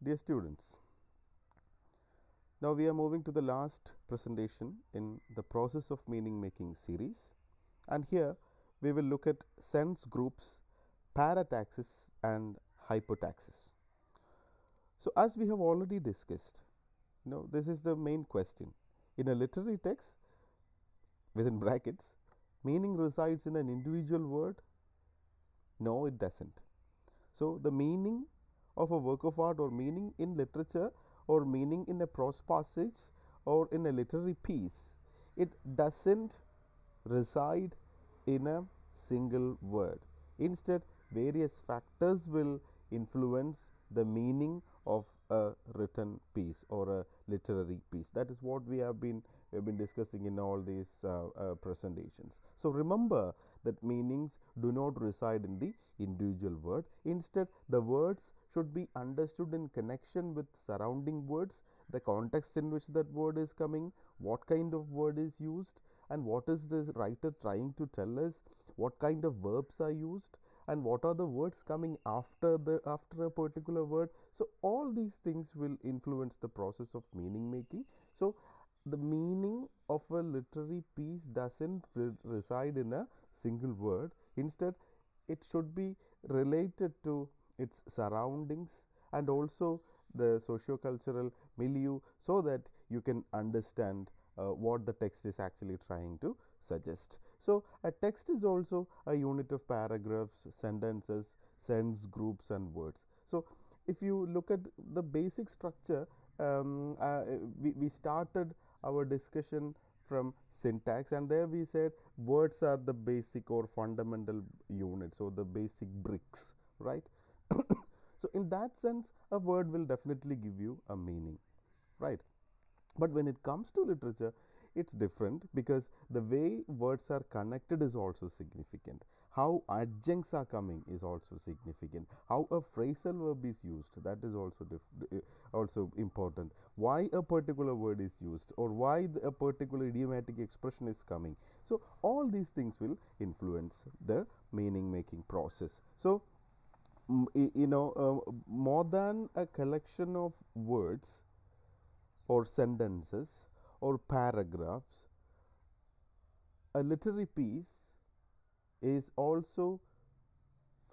Dear students, now we are moving to the last presentation in the process of meaning making series, and here we will look at sense groups, parataxis and hypotaxis. So, as we have already discussed, this is the main question. In a literary text, within brackets, meaning resides in an individual word? No, it doesn't. So, the meaning of a work of art or meaning in literature or meaning in a prose passage or in a literary piece, it doesn't reside in a single word. Instead, various factors will influence the meaning of a written piece or a literary piece. That is what we have been discussing in all these presentations. So, remember that meanings do not reside in the individual word. Instead, the words should be understood in connection with surrounding words, the context in which that word is coming, what kind of word is used, and what is the writer trying to tell us, what kind of verbs are used, and what are the words coming after a particular word. So all these things will influence the process of meaning making. So the meaning of a literary piece doesn't reside in a single word. Instead, it should be related to its surroundings and also the socio-cultural milieu, so that you can understand what the text is actually trying to suggest. So a text is also a unit of paragraphs, sentences, sense groups and words. So if you look at the basic structure, we started our discussion from syntax, and there we said words are the basic or fundamental units, or the basic bricks, right? So in that sense, a word will definitely give you a meaning, right? But when it comes to literature, it's different, because the way words are connected is also significant. How adjuncts are coming is also significant. How a phrasal verb is used, that is also important. Why a particular word is used, or why a particular idiomatic expression is coming. So all these things will influence the meaning making process. So more than a collection of words or sentences or paragraphs, a literary piece is also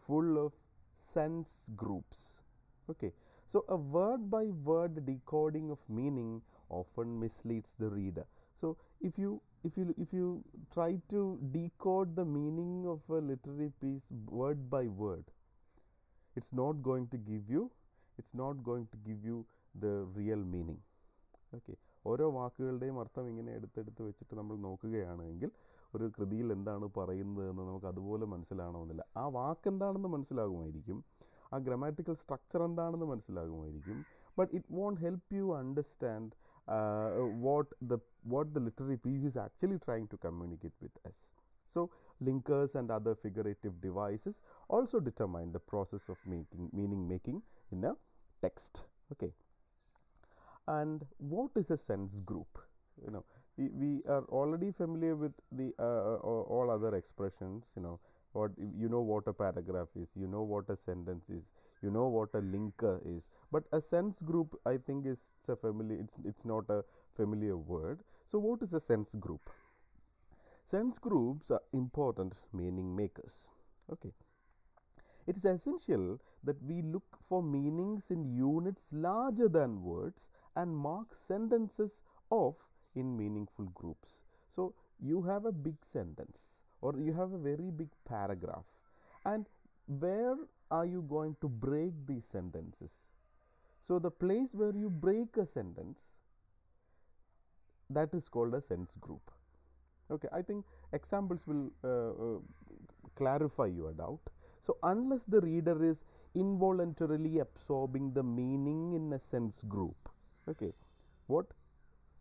full of sense groups. Okay, so a word by word decoding of meaning often misleads the reader. So if you try to decode the meaning of a literary piece word by word, it's not going to give you the real meaning. Okay, ഓരോ വാക്കുകളുടെയും അർത്ഥം ഇങ്ങനെ എടുത്തെടുത്ത് വെച്ചിട്ട് നമ്മൾ നോക്കുകയാണെങ്കിൽ ഒരു കൃതിയിൽ എന്താണ് പറയുന്നതെന്ന് നമുക്ക് അതുപോലെ മനസ്സിലാവണമെന്നില്ല. ആ വാക്ക് എന്താണെന്ന് മനസ്സിലാകുമായിരിക്കും, ആ ഗ്രമാറ്റിക്കൽ സ്ട്രക്ചർ എന്താണെന്ന് മനസ്സിലാകുമായിരിക്കും, but it won't help you understand what the literary piece is actually trying to communicate with us. So linkers and other figurative devices also determine the process of meaning making in a text. Okay, and what is a sense group? We are already familiar with the all other expressions. What a paragraph is, what a sentence is, what a linker is, but a sense group, I think, is it's not a familiar word. So what is a sense group? Sense groups are important meaning makers. Okay, it is essential that we look for meanings in units larger than words and mark sentences off in meaningful groups. So you have a big sentence, or you have a very big paragraph, and where are you going to break these sentences? So the place where you break a sentence, that is called a sense group. Okay, I think examples will clarify your doubt. So unless the reader is involuntarily absorbing the meaning in a sense group, okay, what?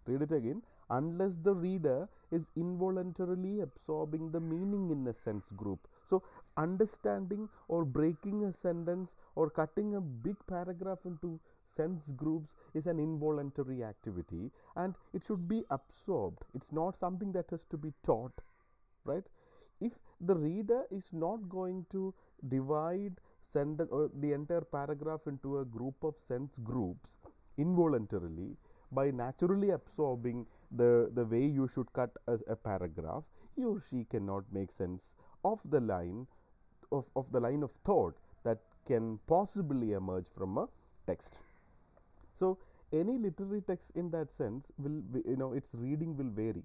Read it again. Unless the reader is involuntarily absorbing the meaning in a sense group. So understanding or breaking a sentence or cutting a big paragraph into sense groups is an involuntary activity, and it should be absorbed. It's not something that has to be taught, right? If the reader is not going to divide the entire paragraph into a group of sense groups involuntarily by naturally absorbing the way you should cut a paragraph, he or she cannot make sense of the line of thought that can possibly emerge from a text. So any literary text in that sense will be, its reading will vary.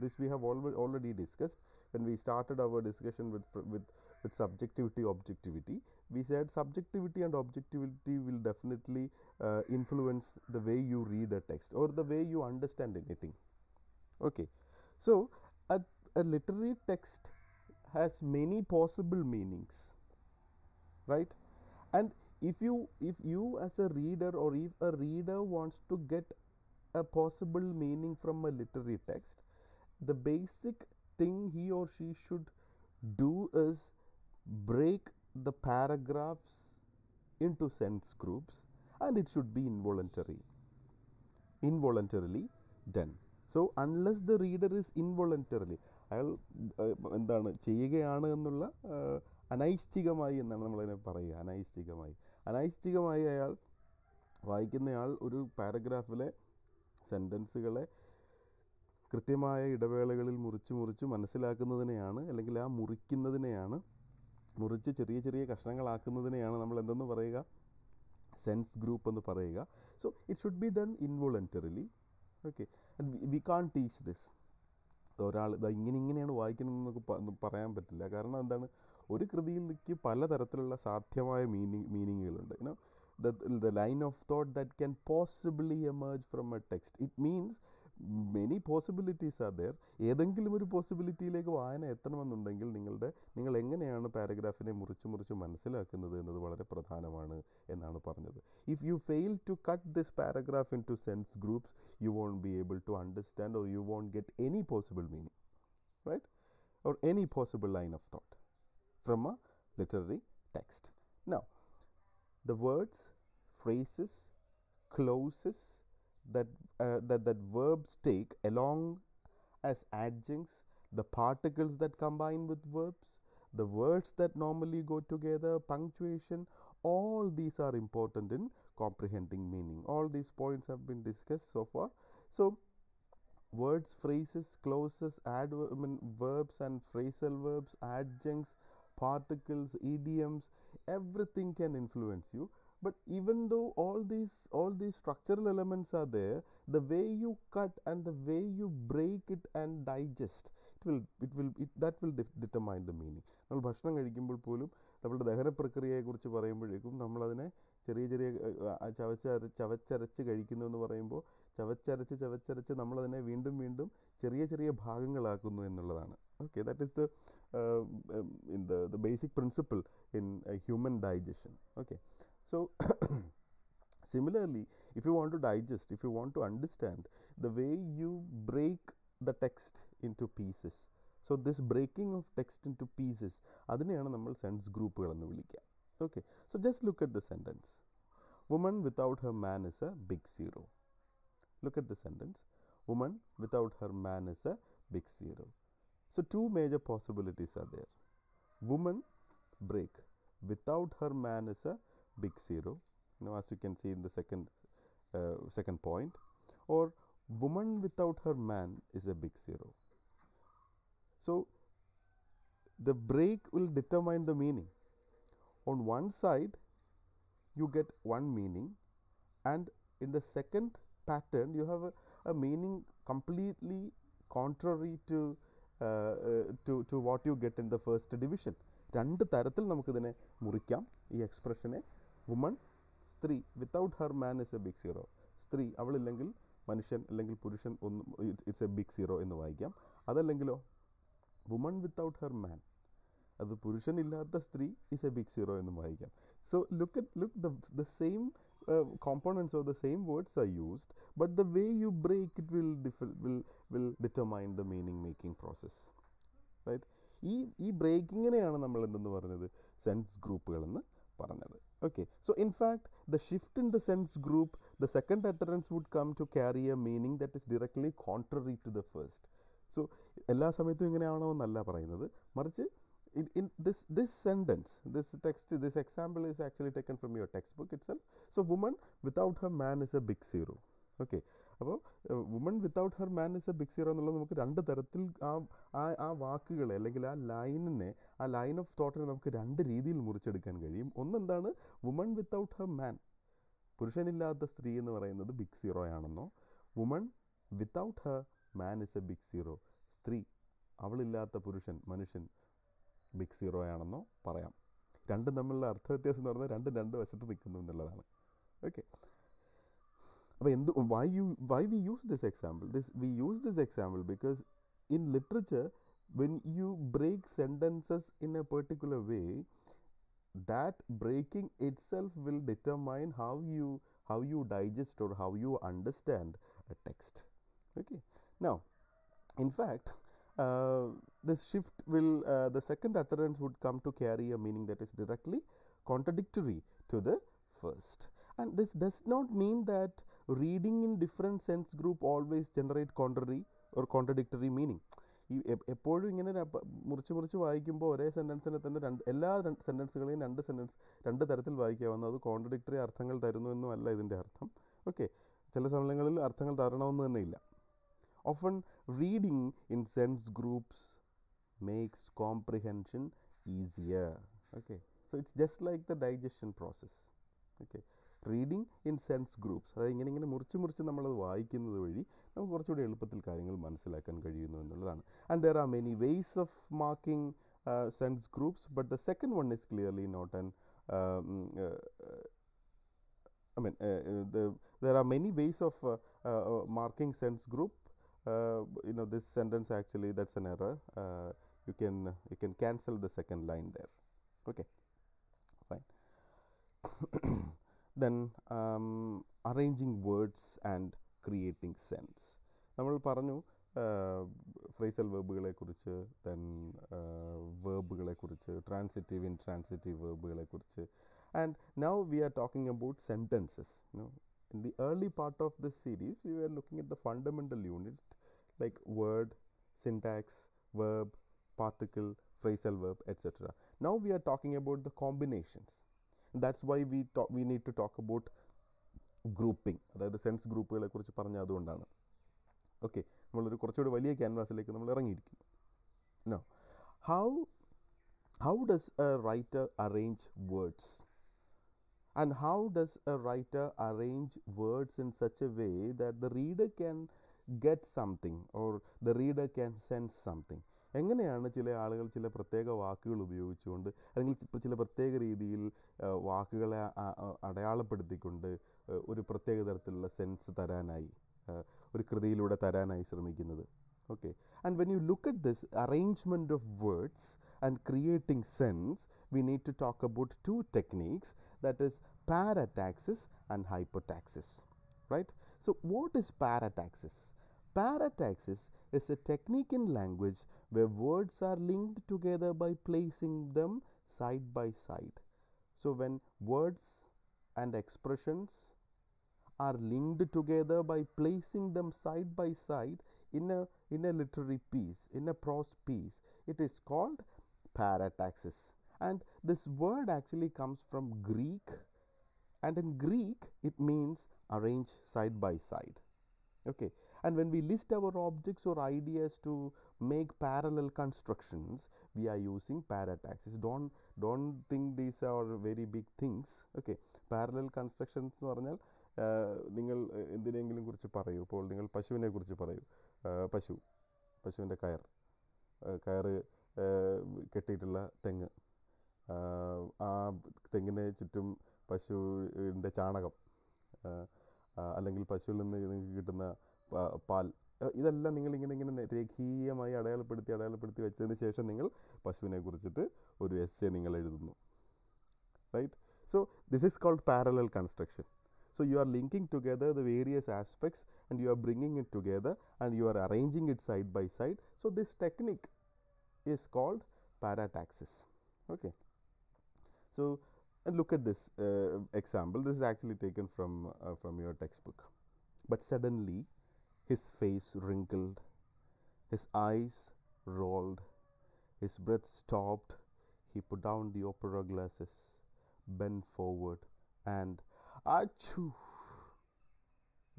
This we have already discussed when we started our discussion with subjectivity, objectivity. We said subjectivity and objectivity will definitely influence the way you read a text or the way you understand anything. Okay, so a literary text has many possible meanings, right? And if you as a reader, or if a reader wants to get a possible meaning from a literary text, the basic thing he or she should do is break the paragraphs into sense groups, and it should be involuntarily done. So unless the reader is involuntarily, അയാൾ എന്താണ് ചെയ്യുകയാണ് എന്നുള്ള അനൈച്ഛികമായി എന്നാണ് നമ്മളതിനെ പറയുക. അനൈച്ഛികമായി അയാൾ വായിക്കുന്നയാൾ ഒരു പാരഗ്രാഫിലെ സെൻറ്റൻസുകളെ കൃത്യമായ ഇടവേളകളിൽ മുറിച്ച് മനസ്സിലാക്കുന്നതിനെയാണ്, അല്ലെങ്കിൽ ആ മുറിച്ച് ചെറിയ ചെറിയ കഷ്ണങ്ങളാക്കുന്നതിനെയാണ് നമ്മൾ എന്തെന്ന് പറയുക, സെൻസ് ഗ്രൂപ്പ് എന്ന് പറയുക. So it should be done involuntarily. Okay, and we can teach this. ഒരാൾ ഇങ്ങനെയാണ് വായിക്കുന്നതെന്നൊക്കെ പറയാൻ പറ്റില്ല. കാരണം എന്താണ്, ഒരു കൃതിയിലേക്ക് പലതരത്തിലുള്ള സാധ്യമായ മീനിങ്ങുകളുണ്ട്. the line of thought that can possibly emerge from a text. It means many possibilities are there. ഏതെങ്കിലും ഒരു പോസിബിലിറ്റിയിലേക്ക് വായന എത്തണമെന്നുണ്ടെങ്കിൽ നിങ്ങൾ എങ്ങനെയാണ് പാരഗ്രാഫിനെ മുറിച്ച് മനസ്സിലാക്കുന്നത് എന്നത് വളരെ പ്രധാനമാണ് എന്നാണ് പറഞ്ഞത്. If you fail to cut this paragraph into sense groups, you won't be able to understand, or you won't get any possible meaning, right? Or any possible line of thought from a literary text. Now, the words, phrases, clauses that verbs take along as adjuncts, the particles that combine with verbs, the words that normally go together, punctuation, all these are important in comprehending meaning. All these points have been discussed so far. So words, phrases, clauses, verbs and phrasal verbs, adjuncts, particles, idioms, everything can influence you. But even though all these structural elements are there, the way you cut and the way you break it and digest, that will determine the meaning. നമ്മൾ ഭക്ഷണം കഴിക്കുമ്പോൾ പോലും നമ്മളുടെ ദഹന പ്രക്രിയയെക്കുറിച്ച് പറയുമ്പോഴേക്കും നമ്മളതിനെ ചെറിയ ചവച്ചരച്ച് കഴിക്കുന്നു എന്ന് പറയുമ്പോൾ ചവച്ചരച്ച് നമ്മളതിനെ വീണ്ടും ചെറിയ ഭാഗങ്ങളാക്കുന്നു എന്നുള്ളതാണ്. Okay, that is the basic principle in human digestion. Okay, so similarly, if you want to digest, if you want to understand, the way you break the text into pieces, so this breaking of text into pieces, അതിനെയാണ് നമ്മൾ sense ഗ്രൂപ്പുകൾ എന്ന് വിളിക്കുക. Okay, so just look at the sentence. Woman without her man is a big zero. Look at the sentence. Woman without her man is a big zero. So two major possibilities are there. Woman, break. Without her man is a big zero. As you can see in the second point. Or woman without her man is a big zero. So the break will determine the meaning. On one side, you get one meaning, and in the second pattern, you have a meaning completely contrary to what you get in the first division. രണ്ട് തരത്തിൽ നമുക്കിതിനെ മുറിക്കാം ഈ എക്സ്പ്രഷനെ. Woman, സ്ത്രീ, without her man is a big zero. സ്ത്രീ, അവളില്ലെങ്കിൽ മനുഷ്യൻ അല്ലെങ്കിൽ പുരുഷൻ ഇറ്റ്സ് എ ബിഗ് സീറോ എന്ന് വായിക്കാം. അതല്ലെങ്കിലോ വുമൺ വിത്തൗട്ട് ഹർ മാൻ, അത് പുരുഷനില്ലാത്ത സ്ത്രീ ഇസ് എ ബിഗ് സീറോ എന്ന് വായിക്കാം. So look the same components or the same words are used, but the way you break it will determine the meaning making process, right? ഈ ബ്രേക്കിങ്ങിനെയാണ് നമ്മൾ എന്തെന്ന് പറഞ്ഞത്, sense ഗ്രൂപ്പുകൾ എന്ന് പറഞ്ഞത്. Okay, so in fact the shift in the sense group, the second utterance would come to carry a meaning that is directly contrary to the first. So എല്ലാ സമയത്തും ഇങ്ങനെയാണോ എന്നല്ല പറയുന്നത്, മറിച്ച് in this sentence, this example is actually taken from your textbook itself. So woman without her man is a big zero. Okay, അപ്പോൾ woman without her man is a big zero എന്നുള്ളത് നമുക്ക് രണ്ട് തരത്തിൽ ആ വാക്കുകളെ അല്ലെങ്കിൽ ആ ലൈനിനെ, ആ ലൈൻ ഓഫ് തോട്ടിനെ നമുക്ക് രണ്ട് രീതിയിൽ മുറിച്ചെടുക്കാൻ കഴിയും. ഒന്നെന്താണ്, വുമൺ വിത്തൗട്ട് ഹെർ മാൻ, പുരുഷനില്ലാത്ത സ്ത്രീ എന്ന് പറയുന്നത് ബിഗ് സീറോ ആണെന്നോ, woman without her man is a big zero, സ്ത്രീ അവളില്ലാത്ത മനുഷ്യൻ ബിഗ് സീറോ ആണെന്നോ പറയാം. രണ്ടും തമ്മിലുള്ള അർത്ഥവ്യത്യാസം എന്ന് പറഞ്ഞാൽ രണ്ട് വശത്ത് നിൽക്കുന്നു എന്നുള്ളതാണ്. ഓക്കെ, അപ്പോൾ why we use this example? We use this example because in literature, when you break sentences in a particular way, that breaking itself will determine how you digest or how you understand a text. Okay, now in fact, this shift will the second utterance would come to carry a meaning that is directly contradictory to the first. And this does not mean that reading in different sense group always generate contrary or contradictory meaning. ഈ എപ്പോഴും ഇങ്ങനെ മുറിച്ച് വായിക്കുമ്പോൾ ഒരേ സെൻറ്റൻസിനെ തന്നെ എല്ലാ സെൻറ്റൻസുകളെയും രണ്ട് തരത്തിൽ വായിക്കാവുന്ന, അത് കോൺട്രഡിക്ടറി അർത്ഥങ്ങൾ തരുന്നു എന്നും അല്ല ഇതിൻ്റെ അർത്ഥം. ഓക്കെ, ചില സമയങ്ങളിൽ അർത്ഥങ്ങൾ തരണമെന്ന് തന്നെ ഇല്ല. Often reading in sense groups makes comprehension easier. Okay, so it's just like the digestion process. Okay, reading in sense groups, അതായത് ഇങ്ങനെ മുറിച്ച് നമ്മളത് വായിക്കുന്നത് വഴി നമുക്ക് കുറച്ചുകൂടി എളുപ്പത്തിൽ കാര്യങ്ങൾ മനസ്സിലാക്കാൻ കഴിയുന്നു എന്നുള്ളതാണ്. And there are many ways of marking sense groups, but the second one is clearly not an there are many ways of marking sense group. This sentence actually, that's an error. You can cancel the second line there. Okay, fine. Then arranging words and creating sense. നമ്മൾ പറഞ്ഞു phrasal വെർബുകളെ കുറിച്ച്, then വെർബുകളെ കുറിച്ച്, transitive intransitive വെർബുകളെ കുറിച്ച്. And now we are talking about sentences. In the early part of this series, we were looking at the fundamental units like word, syntax, verb, particle, phrasal verb, etc. Now we are talking about the combinations. That's why we need to talk about grouping, അതായത് sense ഗ്രൂപ്പുകളെ കുറിച്ച് പറഞ്ഞ അതുകൊണ്ടാണ്. Okay, നമ്മളൊരു കുറച്ചുകൂടി വലിയ ക്യാൻവാസിലേക്ക് നമ്മൾ ഇറങ്ങിയിരിക്കുന്നു. Now, how does a writer arrange words? And how does a writer arrange words in such a way that the reader can get something or the reader can sense something? എങ്ങനെയാണ് ചില ആളുകൾ ചില പ്രത്യേക വാക്കുകൾ ഉപയോഗിച്ചുകൊണ്ട് അല്ലെങ്കിൽ ചില പ്രത്യേക രീതിയിൽ വാക്കുകളെ അടയാളപ്പെടുത്തിക്കൊണ്ട് ഒരു പ്രത്യേക തരത്തിലുള്ള സെൻസ് തരാനായി ഒരു കൃതിയിലൂടെ തരാനായി ശ്രമിക്കുന്നത്? Okay, and when you look at this arrangement of words and creating sense, we need to talk about two techniques, that is parataxis and hypotaxis, right? So what is parataxis? Parataxis is a technique in language where words are linked together by placing them side by side. So when words and expressions are linked together by placing them side by side in a literary piece, in a prose piece, it is called parataxis. And this word actually comes from Greek, and in Greek it means arrange side by side. Okay, and when we list our objects or ideas to make parallel constructions, we are using parataxis. Don't think these are very big things. Okay, parallel constructions എന്ന് പറഞ്ഞാൽ നിങ്ങൾ എന്തിനെങ്കിലും കുറിച്ച് പറയൂ. ഇപ്പോൾ നിങ്ങൾ പശുവിനെ കുറിച്ച് പറയൂ. പശുവിൻ്റെ കയറ് കെട്ടിയിട്ടുള്ള തെങ്ങ്, ആ തെങ്ങിന് ചുറ്റും പശുവിൻ്റെ ചാണകം, അല്ലെങ്കിൽ പശുവിൽ നിന്ന് നിങ്ങൾക്ക് കിട്ടുന്ന പാൽ, ഇതെല്ലാം നിങ്ങളിങ്ങനെ രേഖീയമായി അടയാളപ്പെടുത്തി വെച്ചതിന് ശേഷം നിങ്ങൾ പശുവിനെ കുറിച്ചിട്ട് ഒരു എസ്സേ നിങ്ങൾ എഴുതുന്നു. Right? So this is called parallel construction. So you are linking together the various aspects and you are bringing it together and you are arranging it side by side. So this technique is called parataxis. Okay, so and look at this example. This is actually taken from your textbook. But suddenly his face wrinkled, his eyes rolled, his breath stopped he put down the opera glasses, bent forward, and achoo.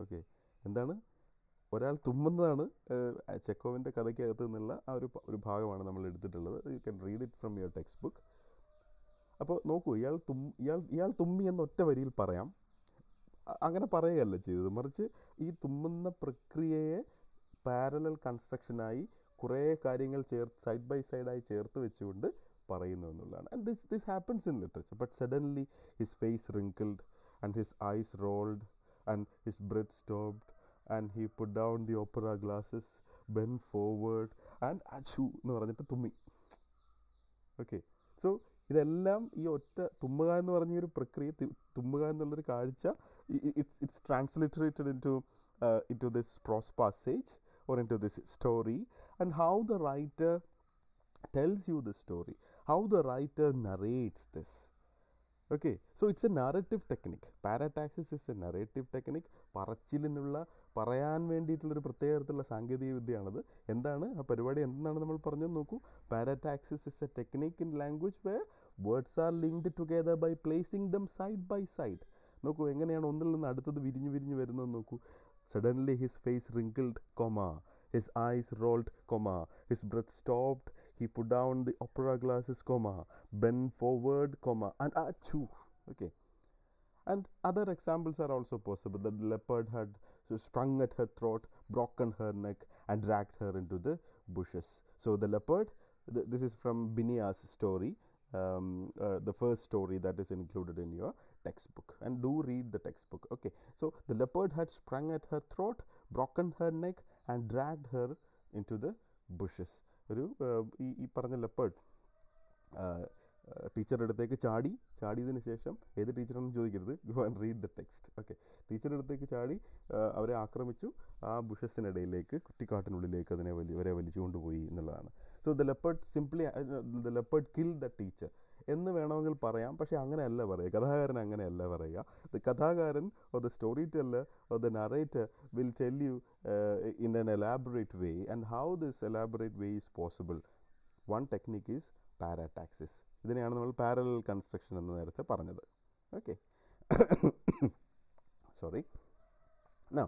Okay, എന്താണ്? ഒരാൾ തുമ്മുന്നതാണ് ചെക്കോവിൻ്റെ കഥയ്ക്കകത്ത് നിന്നുള്ള ആ ഒരു ഭാഗമാണ് നമ്മൾ എടുത്തിട്ടുള്ളത്. You can read it from your text book. അപ്പോൾ നോക്കൂ, ഇയാൾ തുമ്മി എന്ന ഒറ്റ വരിയിൽ പറയാം. അങ്ങനെ പറയുകയല്ല ചെയ്തത്, മറിച്ച് ഈ തുമ്മുന്ന പ്രക്രിയയെ പാരലൽ കൺസ്ട്രക്ഷനായി കുറേ കാര്യങ്ങൾ സൈഡ് ബൈ സൈഡായി ചേർത്ത് വെച്ചുകൊണ്ട് പറയുന്നു എന്നുള്ളതാണ്. And this happens in literature. But suddenly his face wrinkled and his eyes rolled and his breath stopped and he put down the opera glasses, bend forward and അച്ചു എന്ന് പറഞ്ഞിട്ട് തുമ്മി. ഓക്കെ, സോ ഇതെല്ലാം ഈ ഒറ്റ തുമ്മുക എന്ന് പറഞ്ഞ ഒരു പ്രക്രിയ, തുമ്മുക എന്നുള്ളൊരു കാഴ്ച, it's transliterated into this prose passage or into this story, and how the writer tells you the story, how the writer narrates this. Okay, so it's a narrative technique. Parataxis is a narrative technique. പറച്ചിലിനുള്ള, പറയാൻ വേണ്ടിയിട്ടുള്ളൊരു പ്രത്യേക തരത്തിലുള്ള സാങ്കേതിക വിദ്യയാണത്. എന്താണ് ആ പരിപാടി, എന്താണ് നമ്മൾ പറഞ്ഞത് നോക്കൂ. Parataxis is a technique in language where words are linked together by placing them side by side. നോക്കൂ എങ്ങനെയാണ് ഒന്നിൽ നിന്ന് അടുത്തത് വിരിഞ്ഞ് വരുന്നത് നോക്കൂ. Suddenly his face wrinkled, comma, his eyes rolled, comma, his breath stopped, he put down the opera glasses, comma, bend forward, comma, and achoo. Okay, and other examples are also possible. The leopard had sprung at her throat, broken her neck, and dragged her into the bushes. So the leopard, this is from Binia's story, the first story that is included in your textbook, and do read the textbook. Okay, so the leopard had sprung at her throat, broken her neck, and dragged her into the bushes. ഒരു ഈ പറഞ്ഞ leopard ടീച്ചറുടെ അടുത്തേക്ക് ചാടിയതിന് ശേഷം, ഏത് ടീച്ചറാണെന്ന് ചോദിക്കരുത്, go and read the text. Okay, ടീച്ചറുടെ അടുത്തേക്ക് ചാടി അവരെ ആക്രമിച്ചു, ആ ബുഷസിനിടയിലേക്ക്, കുറ്റിക്കാട്ടിനുള്ളിലേക്ക് അവരെ വലിച്ചു കൊണ്ടുപോയി എന്നുള്ളതാണ്. So the leopard killed the teacher എന്ന് വേണമെങ്കിൽ പറയാം, പക്ഷേ അങ്ങനെയല്ല പറയുക. കഥാകാരൻ അങ്ങനെയല്ല പറയുക. ദ കഥാകാരൻ or the storyteller or the narrator will tell you in an elaborate way, and how this elaborate way is possible. One technique is parataxis. ഇതിനെയാണ് നമ്മൾ പാരലൽ കൺസ്ട്രക്ഷൻ എന്ന് നേരത്തെ പറഞ്ഞത്. Okay, sorry. Now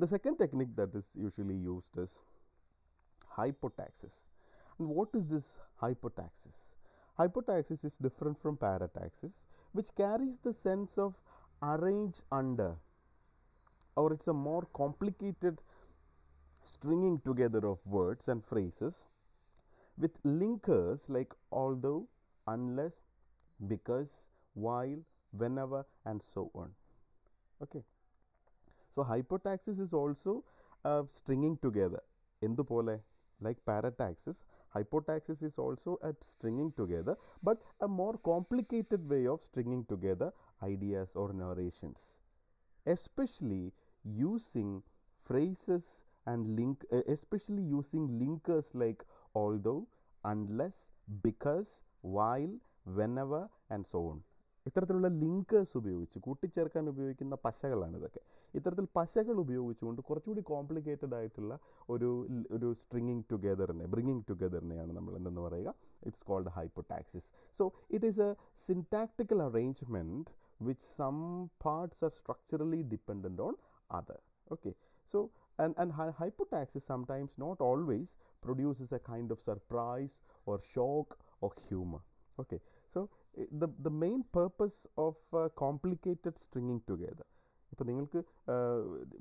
the second technique that is usually used is hypotaxis. And what is this hypotaxis? Hypotaxis is different from parataxis, which carries the sense of arrange under, or it's a more complicated stringing together of words and phrases with linkers like although, unless, because, while, whenever, and so on. Okay, so hypotaxis is also stringing together. Endu pole, like parataxis, hypotaxis is also at stringing together, but a more complicated way of stringing together ideas or narrations, especially using phrases and especially using linkers like although, unless, because, while, whenever, and so on. ഇത്തരത്തിലുള്ള linkers ഉപയോഗിച്ച് കൂട്ടിച്ചേർക്കാൻ ഉപയോഗിക്കുന്ന പശകളാണ് ഇതൊക്കെ. ഇത്തരത്തിൽ പശകൾ ഉപയോഗിച്ചുകൊണ്ട് കുറച്ചുകൂടി complicated ആയിട്ടുള്ള ഒരു ബ്രിങ്ങിങ് ടുഗദറിനെയാണ് നമ്മൾ എന്തെന്ന് പറയുക, it's called hypotaxis. So it is a syntactical arrangement which some parts are structurally dependent on other. Okay, so and hypotaxis sometimes, not always, produces a kind of surprise or shock or humor. Okay, so the main purpose of complicated stringing together, ഇപ്പോൾ നിങ്ങൾക്ക്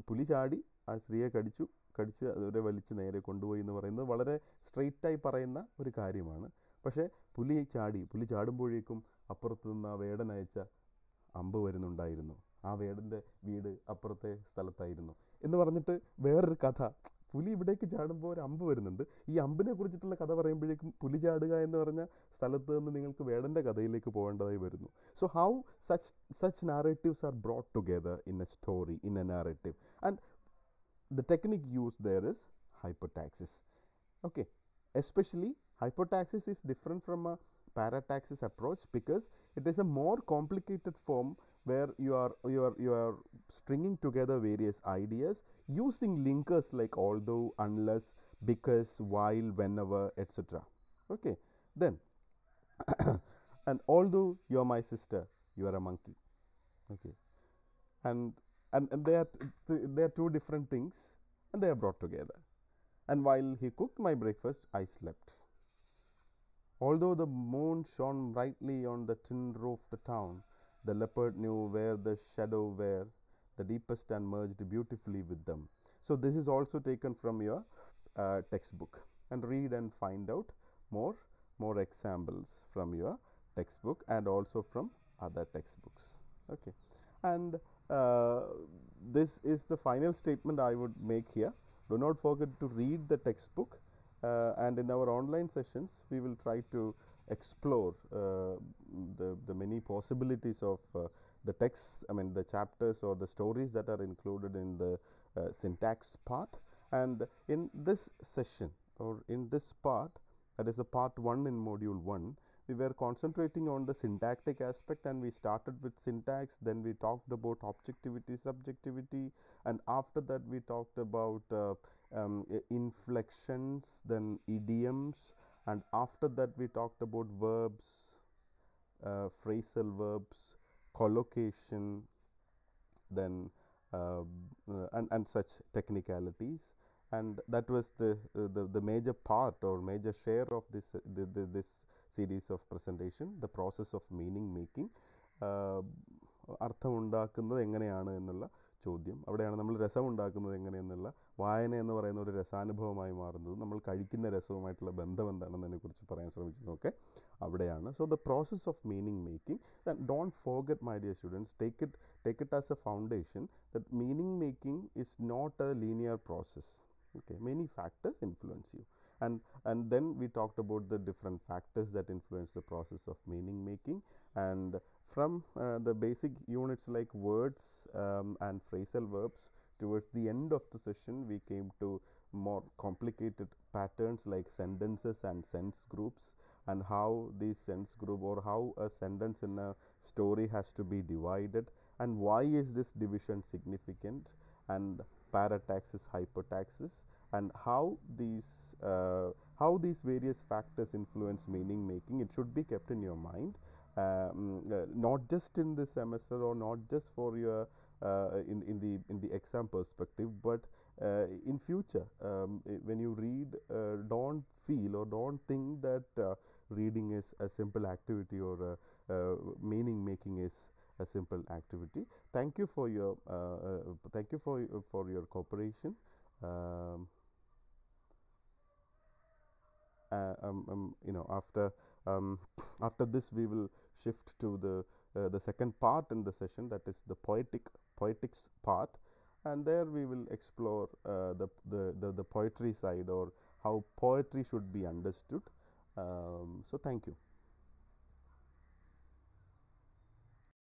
പുലി ചാടി ആ സ്ത്രീയെ കടിച്ച് അവരെ വലിച്ച് നേരെ കൊണ്ടുപോയി എന്ന് പറയുന്നത് വളരെ സ്ട്രെയിറ്റായി പറയുന്ന ഒരു കാര്യമാണ്. പക്ഷേ പുലി ചാടുമ്പോഴേക്കും അപ്പുറത്ത് നിന്ന് ആ വേടനയച്ച അമ്പ് വരുന്നുണ്ടായിരുന്നു, ആ വേടൻ്റെ വീട് അപ്പുറത്തെ സ്ഥലത്തായിരുന്നു എന്ന് പറഞ്ഞിട്ട് വേറൊരു കഥ, പുലി ഇവിടേക്ക് ചാടുമ്പോൾ ഒരു അമ്പ് വരുന്നുണ്ട്, ഈ അമ്പിനെ കുറിച്ചിട്ടുള്ള കഥ പറയുമ്പോഴേക്കും പുലി ചാടുക എന്ന് പറഞ്ഞ സ്ഥലത്ത് നിന്ന് നിങ്ങൾക്ക് വേടൻ്റെ കഥയിലേക്ക് പോകേണ്ടതായി വരുന്നു. So how such narratives are brought together in a story, in a narrative, and the technique used there is hypotaxis. Okay, especially hypotaxis is different from a parataxis approach because it is a more complicated form where you are stringing together various ideas using linkers like although, unless, because, while, whenever, etc. Okay, then And although you are my sister, you are a monkey. Okay, and and they are two different things, and they are brought together. And while he cooked my breakfast, I slept. Although the moon shone brightly on the tin-roofed town, the leopard knew where the shadow were the deepest and merged beautifully with them. So this is also taken from your textbook, and read and find out more examples from your textbook and also from other textbooks. Okay, and uh, this is the final statement I would make here. Do not forget to read the textbook, and in our online sessions we will try to explore the many possibilities of the texts, I mean the chapters or the stories that are included in the syntax part. And in this session, or in this part, that is a part 1 in module 1, we were concentrating on the syntactic aspect, and we started with syntax, then we talked about objectivity, subjectivity, and after that we talked about inflections, then idioms, and after that we talked about verbs, phrasal verbs, collocation, then and such technicalities. And that was the major part or major share of this series of presentation, the process of meaning making. അർത്ഥമുണ്ടാക്കുന്നത് എങ്ങനെയാണ് എന്നുള്ള ചോദ്യം, അവിടെയാണ് നമ്മൾ രസമുണ്ടാക്കുന്നത് എങ്ങനെയെന്നുള്ള, വായന എന്ന് പറയുന്ന ഒരു രസാനുഭവമായി മാറുന്നത്, നമ്മൾ കഴിക്കുന്ന രസവുമായിട്ടുള്ള ബന്ധം എന്താണെന്നതിനെക്കുറിച്ച് പറയാൻ ശ്രമിച്ചതൊക്കെ അവിടെയാണ്. So the process of meaning making, don't forget my dear students, take it as a foundation that meaning making is not a linear process. Okay, many factors influence you, and then we talked about the different factors that influence the process of meaning making. And from the basic units like words and phrasal verbs, towards the end of the session we came to more complicated patterns like sentences and sense groups, and how these sense group or how a sentence in a story has to be divided, and why is this division significant, and parataxis, hypertaxis, and how these various factors influence meaning making. It should be kept in your mind, not just in this semester or not just for your in the exam perspective, but in future, when you read, don't feel or don't think that reading is a simple activity, or meaning making is a simple activity. Thank you for your cooperation. Um, after after this we will shift to the second part in the session, that is the poetics part, and there we will explore the poetry side, or how poetry should be understood. So thank you.